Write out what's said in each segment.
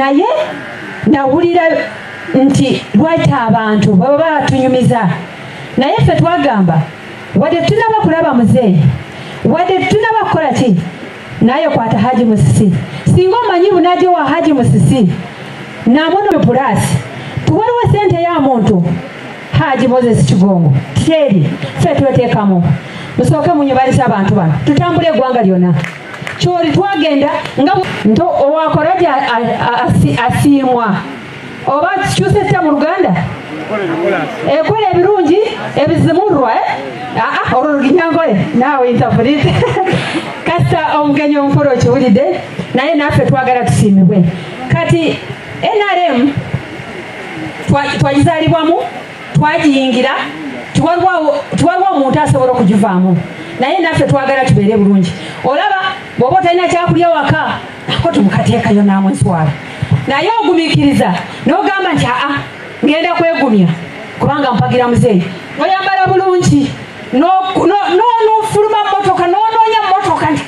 naye nawulira nti lwaki abantu baba batunyumiza naye ffe twagamba wadde tunaba kulaba muzeeyi wadde tunaba kukola ki naye kwata Haji Musisi singa omanyi bunaje wa Haji Musisi namono pulasi tuwaliwo sente ya muntu Haji Moses Kigongo teri ffe tweteekamu musooke munyubalisa abantu bano tutambule eggwanga lyonna kyoli twagenda nga nto owakolaje asiimwa oba kyusetta mu Luganda ekola ebirungi ebizimurwa oluluginyangole naawe intafurite kasa omugenyi omukolo okiwulidde naye naffe twagala tusiimibwe kati NRM twagizaalibwamu twagiyingira tiwaliwo omuntu asobola okugivaamu naye naffe twagala tubeere bulungi olaba bw'oba otalina kyakulya waka ako tumukateekayo namwenswala naye ogumiikiriza n'ogamba nti ngenda kwegumya kubanga mpagira muzeeyi oyambala bulungi n'ofuluma mmotoka n'onoonya mmotoka nti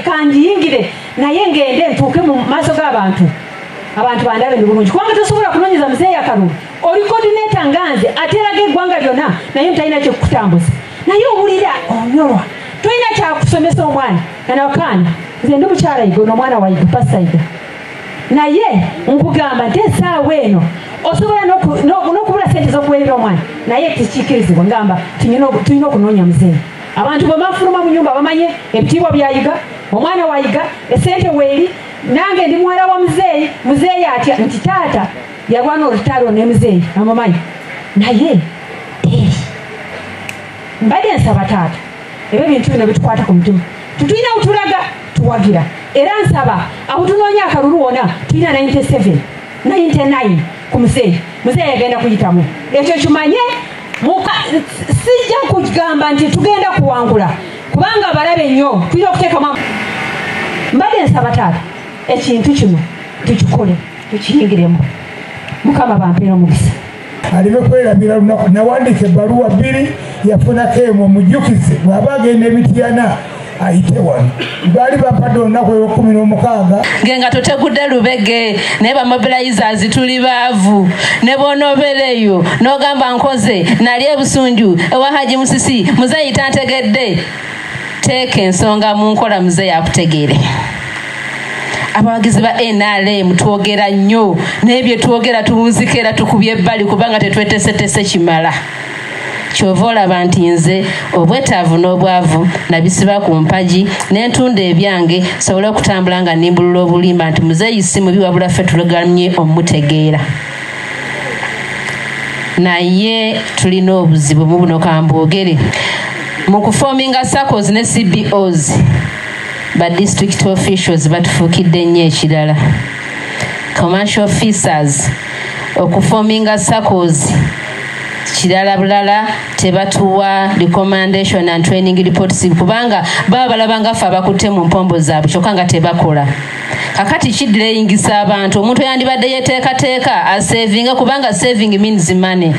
kanjiyingire naye ngende ntuuke mu maaso g'abantu abantu bandabe ndi bulungi kubanga tosobola kunoonyeza muzeeyi akalulu oli coordinator nganze ateraga eggwanga lyonna naye mutalina kyekukutambuza naye owulira onyolwa tolina kyakusomesa omwana nanakaana nze ndi mukyala yiga ono omwana wayiga pasa yiga naye nkugamba nti essaawa eno osobola n'okubula sente z'okuweerera omwana naye tekiikirizibwa ngamba tulina okunoonya muzeeyi abantu bwe bafuluma mu nyumba bamanye ebitiibwa byayiga omwana wayiga esente weeri nange ndi muwala wa muzeeyi atya nti taata yalwana olutalo ne muzeeyi amumanyi naye mbadde nsaba taata ebyo ebintu bino bitukwata ku mutima tutulina utulaga tuwagira era nsaba aho tunoonya akalulu wona tulina 99 ku muzeeyi yagenda kuyitamu ekyo kimanye sijja kugamba nti tugenda kuwangula kubanga balabe nnyo tulina okuteekamu mbadde nsaba taata ekintu kino tukikole tukiyingiremu mukama bampeera omukisa alibe kwerabira lunaku nawandika ebbaluwa 2 yafunako emu omujjukize bw'aba agenda emityana ayite wano baali bampadde olunaku olw'16 genga tutegudde lubege naye bamobilizers tuli baavu ne bw'onoobereyo n'ogamba nkoze nali ebusunju ewa Haji Musisi muzeeyi tantegedde teeka ensonga mu nkola muzeeyi akutegeere abawagizi ba NRM twogera nnyo n'ebyo twogera tuwunzikera tukubye ebbali kubanga tetwetesetese kimala kyova olaba nti nze obwetaavu n'obwavu nabisiba ku mpagi n'entunda ebyange sobole okutambula nga nimbulula obulimba nti muzeeyi si mubi wabula ffe tulegamye omutegeera naye tulina obuzibu mu buno kambwogere mu kufoominga SACCOs ne CBOs ba district officials batufuukidde nnyo ekirala commercial officers okufoominga SACCOs kirala bulala tebatuwa recommendation and training reports kubanga baba balaba nga ffe abakutte mu mpombo zaabwe kyokka nga tebakola kakati kiddeeyingisa abantu omuntu yandibadde yeteekateeka asavinga kubanga saving means money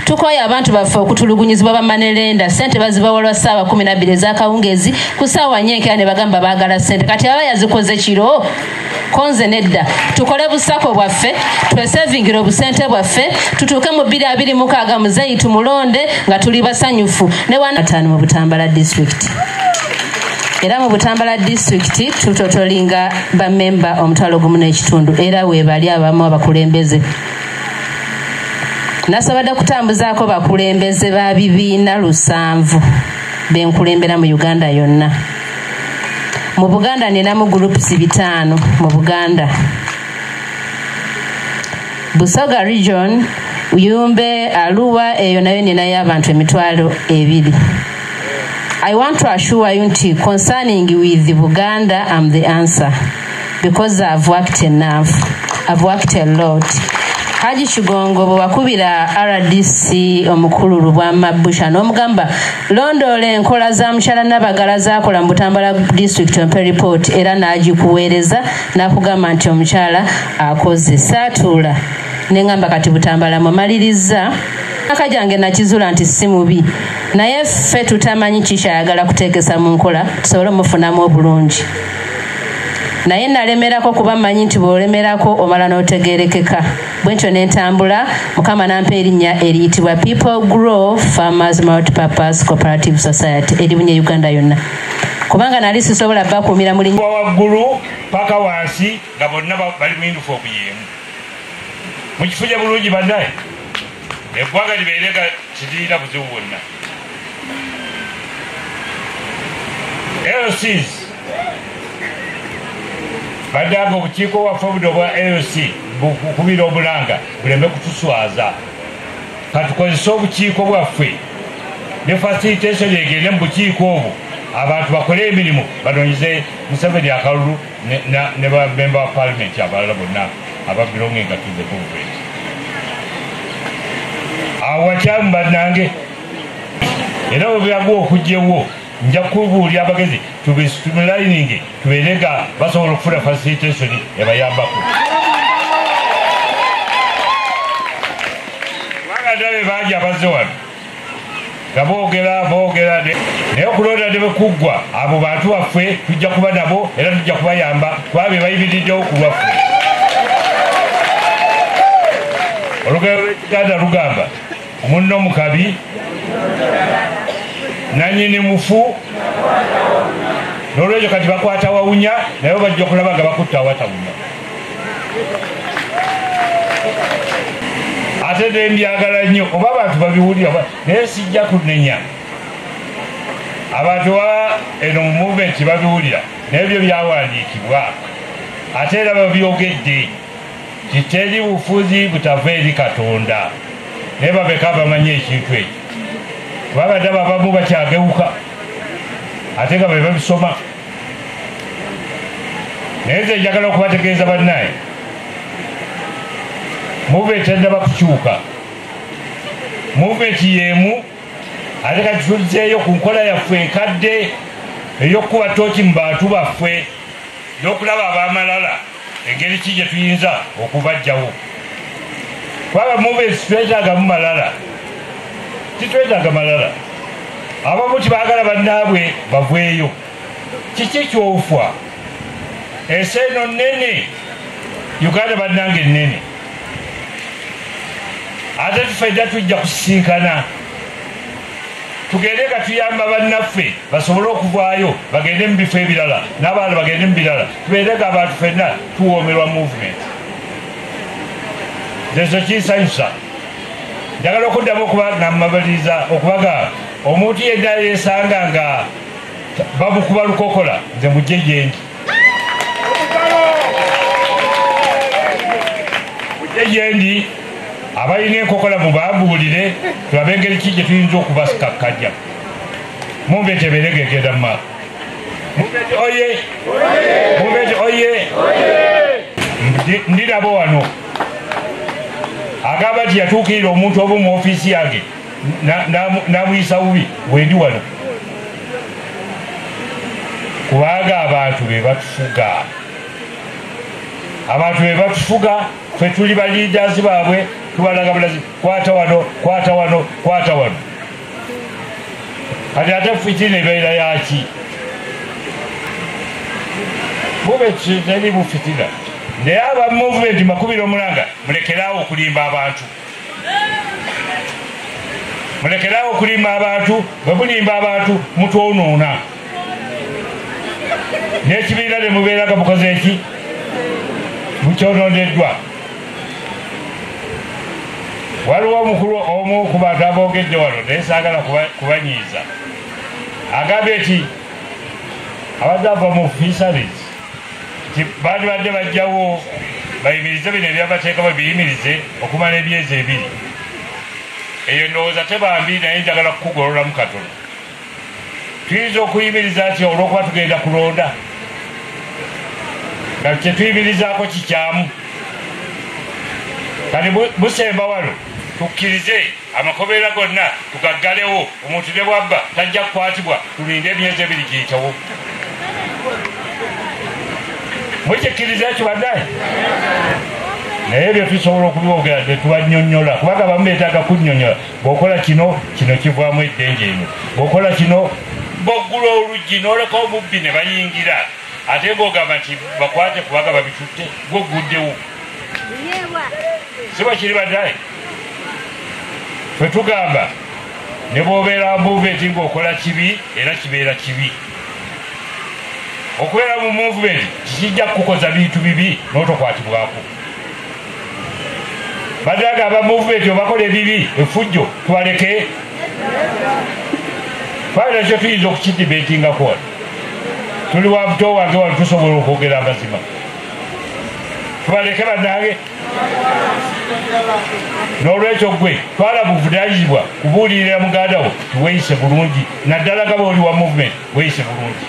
tukoye abantu baffe okutulugunyizibwa bamanerenda sente bazibawalwa ssaawa 12 ez'akawungeezi ku ssaawa nyenkera ne bagamba baagala sente kati aba yazikoze kiro konze nedda tukole busako bwaffe twesavingira obusente bwaffe tutuuke mu 2026 muzeeyi tumulonde nga tuli basanyufu ne wanatano mu Butambala district era mu Butambala district tutotolinga bamemba omutwalo gumu n'ekitundu era weebali abamu abakulembeze nasobodde kutambuzaako bakulembeze ba bibiina 7 benkulembera mu Uganda yonna mu Buganda ninamu groups 5 mu Buganda Busoga region Uyumbe Arua eyo nayo ninayo abantu emitwalo 2 I want to assure you nti concerning with Buganda I'm the answer because I've worked enough. I've worked a lot. Haji Kigongo bwakubira RDC omukulu Lubwama Busha n'omugamba londole enkola za mshala n'abagala zakola mu Butambala district ompe report era n'agikuweereza n'akugamba nti omukyala akoze saatula n'engamba kati Butambala mumaliriza akajange nakizula nti si mubi naye ffe tutamanyi kikyayagala kuteekesa mu nkola tusobole mufunamu obulungi naye nalemerako kuba mmanyi nti bw'olemerako omala n'otegeerekeka. Bwentyo ne ntambula, Mukama n'ampa erinnya eriyitibwa People Grow Farmers Multipurpose Cooperative Society eribunye Uganda yonna. Kubanga nali sisobola bakuumira mu linnya waggulu paka wansi nga bonna bali mu yunifoomu y'emu. Mukifuje bulungi bannaye, eggwanga libeerega kiririna buzibu bwonna. LCs baddaga obukiiko bwaffe obudde obwa LC bukubira obulanga buleme kutuswaza. Katukozese obukiiko bwaffe ne facilitation egende mu bukiiko obwo abantu bakole emirimu banonyeze Museveni akalulu ne bamemba wa palamenti abalala bonna ababelongenga to the government. Awo wakyamu bannange era bwe bwagwa okugyewo nja kubuulira abagezi tubistimulayininge tubeere nga basobola okufuna facilitation ebayambako. Kubanga ndabe bangi abazze wano nga boogera naye okulonda ne bekuggwa abo bantu baffe tujja kuba nabo era tujja kubayamba kuba be bayimiriddewo ku lwaffe. Olugero lw'Ekiganda lugamba munno mukabi nanyini mufu, n'olwekyo kati bakwata wawunya naye bajja okulaba nga bakutta awatawunya. Ate ne mbyagala nnyo oba abantu babiwulira naye sijja kunenya abantu eno mu movement babiwulira n'ebyo byawandiikibwa ate era babyogedde kiteri bufuzi butava eri Katonda naye babeka bamanyi ekintu ekyo babadde abamu bakyagewuka ate nga be babisoma. Naye nze njagala okubategeeza bannaye movement endaba kukyuka, movement y'emu ate kati tuzzeeyo ku nkola yaffe enkadde ey'okukuba tooki mu bantu baffe n'okulaba ab'amalala engeri ki gye tuyinza okubajjawo. Kubanga movement twetaagamu malala, titwetaaga malala. Abamu tibaagala bannaabwe bavweyo. Kiki ky'ofwa? Ensi eno nnene, Uganda bannange nnene. Ate tufedda tujja kusisinkana tugende nga tuyamba bannaffe basobole okuvaayo bagende mu bifo ebirala n'abalala bagende mu birala tubeere nga abantu ffenna tuwoomerwa movement. Ekyo kinsanyusa. Njagala okuddamu okubanamabaliriza okubaga omuntu yenna yeesanga nga bamukuba lukokola nze mujje gyendi. Mujje gyendi abalina enkokola mubambuulire tulabe engeri ki gye tuyinza okubasikakkajja. Movement ebeere gegenda mu maaso. Movement oye! Movement oye! Ndi nabo wano agamba nti yatuukirira omuntu oba mu ofiisi yange n'amuyisa bubi wendi wano. Kubanga abantu be batufuga. Abantu be batufuga ffe tuli ba leaders baabwe tubalaga bulazi kwata wano kwata wano kwata wano. Kati ate fitina ebeera yaki? Bube teri bufitina. Naye aba movement makubira omulanga mulekeraawo okulimba abantu. Mulekeraawo okulimba abantu, bwe mulimba abantu mutwonoona. N'ekibiina ne mubeeraga mukoze eki? Mukyonooneddwa. Waliwo omukulu omu ku bantu aboogedde wano naye saagala kubanyiiza. Agambye nti abadde ava mu fisheries nti badde bajjawo bayimirize bino ebyabateeka babiyimirize okumala emyezi 2. Eyo ndowooza tebambi naye njagala kukugololamu katono. Tuyinza okuyimiriza nti olw'okuba tugenda kulonda nga kyetuyimirizaako kikyamu. Kati busemba wano tukkirize amakobeera gonna tugaggalewo, omuntu ne bwabba tajja kukwatibwa, tulinde emyezi 2 giyitewo. Mukikkiriza ekyo bannaye? Naye ebyo tusobola okubyogera tetubannyonnyola kubanga abamu beetaaga kunnyonnyola. Bw'okola kino kivaamu eddenje eno. Bw'okola kino boggula oluggi n'oleka omubbi ne bayingira ate ng'ogamba nti bakwate kubanga babitutte gwoguddewo siba kiri baddaye ffe tugamba ne bw'obeera movement ng'okola kibi era kibeera kibi okubeera mu movement kikijja kukukoza bintu bibi n'otokwatibwako baddaga aba movement obakola ebibi efujjo tubaleke twalina kyo tuyinza okukidibetingako wano tuli wa buto wange wano tusobola okwogera amazima tubaleke bannange n'olwekyo gwe twala buvunanyizibwa kubuulirira muganda wo tiweeyise bulungi naddala nga booli wa movement weeyise bulungi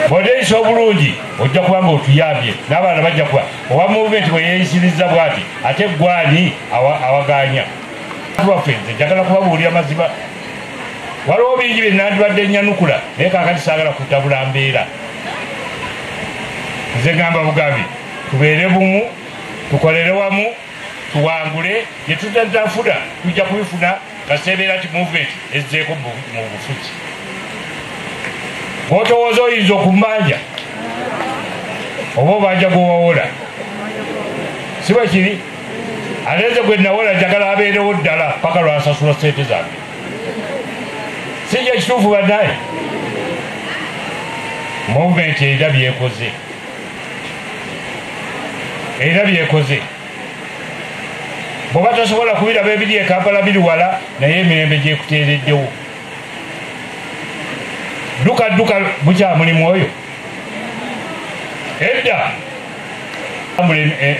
bw'oneeyisa obulungi ojja kuba nga otuyambye n'abaana bajja kuba owa movement bwe yeeyisiriza bw'ati ate gwani awaganya baffe nze njagala kubabuulira mazima waliwo bingi bye nandibadde nyanukula naye kaakati saagala kutabula mbeera nze ngamba bugambi tubeere bumu tukolere wamu tuwangule gye tutatafuna tujja kubifuna kaseebeera nti movement ezzeeko mu bufuzi bw'otowooza oyinza okumanja oba obanja gwewawola si bwe kiri ate nze gwe nawola njagala abeerewo ddala paka lwasasula sente zange sijja kituufu bannaye movement erina byekoze bw'oba tosobola kubiraba ebiri e Kampala biri wala naye emirembe gyekuteereddewo dduka bukyamulimu oyo edda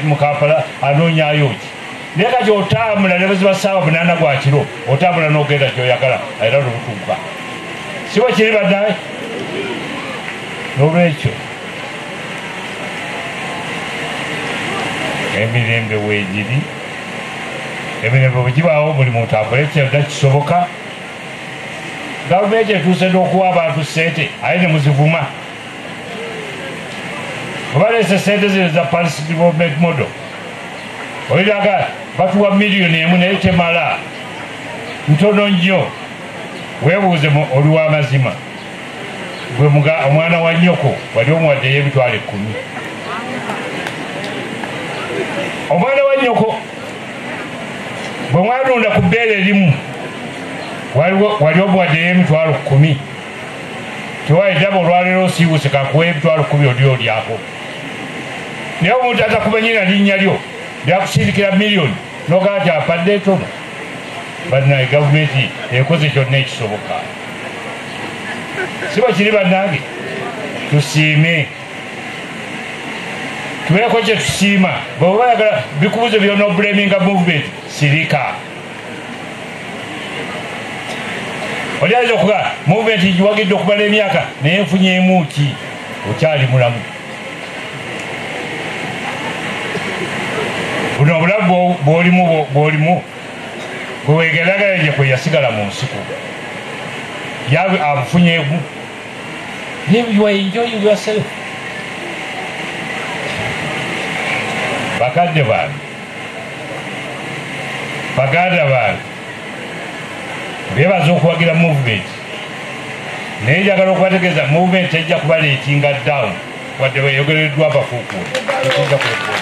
mu Kampala anoonyayo ki naye kati otambula ne baziba ssaawa 8 gwa kiro otambula n'ogenda gyoyagala era n'obutuuka si bwe kiri bannaye n'olwekyo emirembe weegiri emirembe bwe gibaawo buli muntu akole kyonna kisoboka gavumenti etuuse n'okuwa abantu ssente aye ne muzivuma obaleese ssente zino za Paris Development Model oliraga batuwa $1 million naye temala ntono nnyo weebuuze oli w'amazima gwe omwana wa nnyoko wali omuwaddeyo emitwalo 10 omwana wa nnyoko bwe mwanunda ku bbeere erimu wali omuwaddeyo emitwalo 10 tiwaidaba olwaleero osiibuse kakuwa emitwalo 10 oli olyako naye omuntu atakumanyira linnya lyo lyakusindikira $1 million nogaa nti apadde etono bannaye gavumenti ekoze kyonna ekisoboka si bwe kiri bannange tusiime tubeeko kye tusiima bwe bayagala bikubuze byonobulaminga movement sirika oli ayinza okugaa movement giwagidde okumala emyaka naye nfunyeemu ki okyali mulamu buno obulamu bw'olimu gwe weegeragala gye kwe yasigala mu nsiko yawe abufunyeemu you are enjoying yourself bakadde bange baganda bange beebaza okuwagira movement naye njagala okubategeeza movement ejja kubaleetinga down wadde weeyogereddwa abafuukuula ekijja kwekula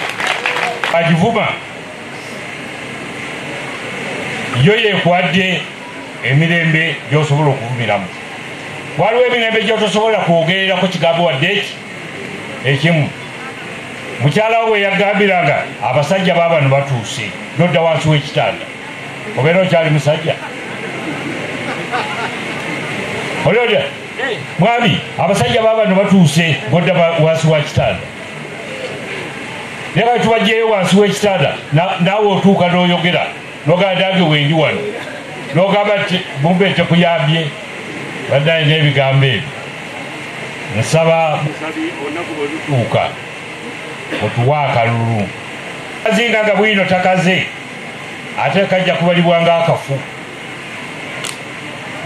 agivuma yo yeekwadde emirembe gy'osobola okuvumiramu waliwo emirembe gyotosobola kwogererako kigambo wadde eki ekimu mukyala we yagambiranga abasajja baabano batuuse nodda wansi w'ekitanda obeera okyali musajja olyoda mwami abasajja baabano batuuse ngodda wansi wa kitanda naye kati tubajjeyo wansi w'ekitanda naawe otuuka n'oyogera nogandange wendi wano nogamba nti bumbe tekuyambye baddaye n'ebigambo ebyo nsaba olunaku bwe lutuuka otuwa akalulu azinga nga bwino takaze ate kajja kubalibwa ng'akafu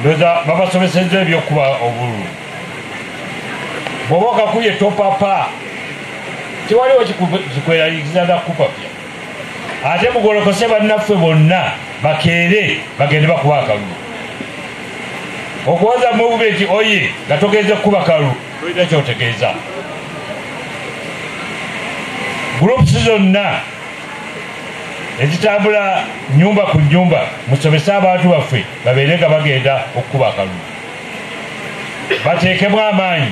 ndoza babasomesezza ebyokuba obululu bw'oba okakubye topapa tewaliwo kikweraliikiriza nakupapya ate mugolokose bannaffe bonna bakeere bagende bakuba akalulu okuwoza movement oye nga togeze kuba kalu tolina kyotegeeza. Groups zonna ezitambula nyumba ku nyumba musomese abantu baffe babeere nga bagenda okukuba akalulu, bateekemu amaanyi.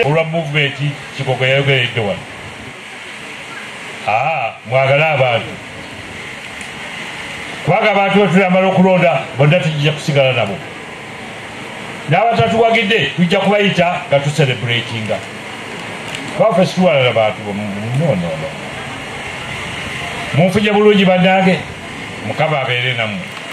Olwa movement Kigogo yayogeredde wano, mwagale abantu kubanga abantu betulamala okulonda bonna tujja kusigala nabo, n'abatatuwagidde tujja kubayita nga tucelebratinga. Twaffe situwalala bantu munfunye bulungi bannange, Mukama abeere nammwe.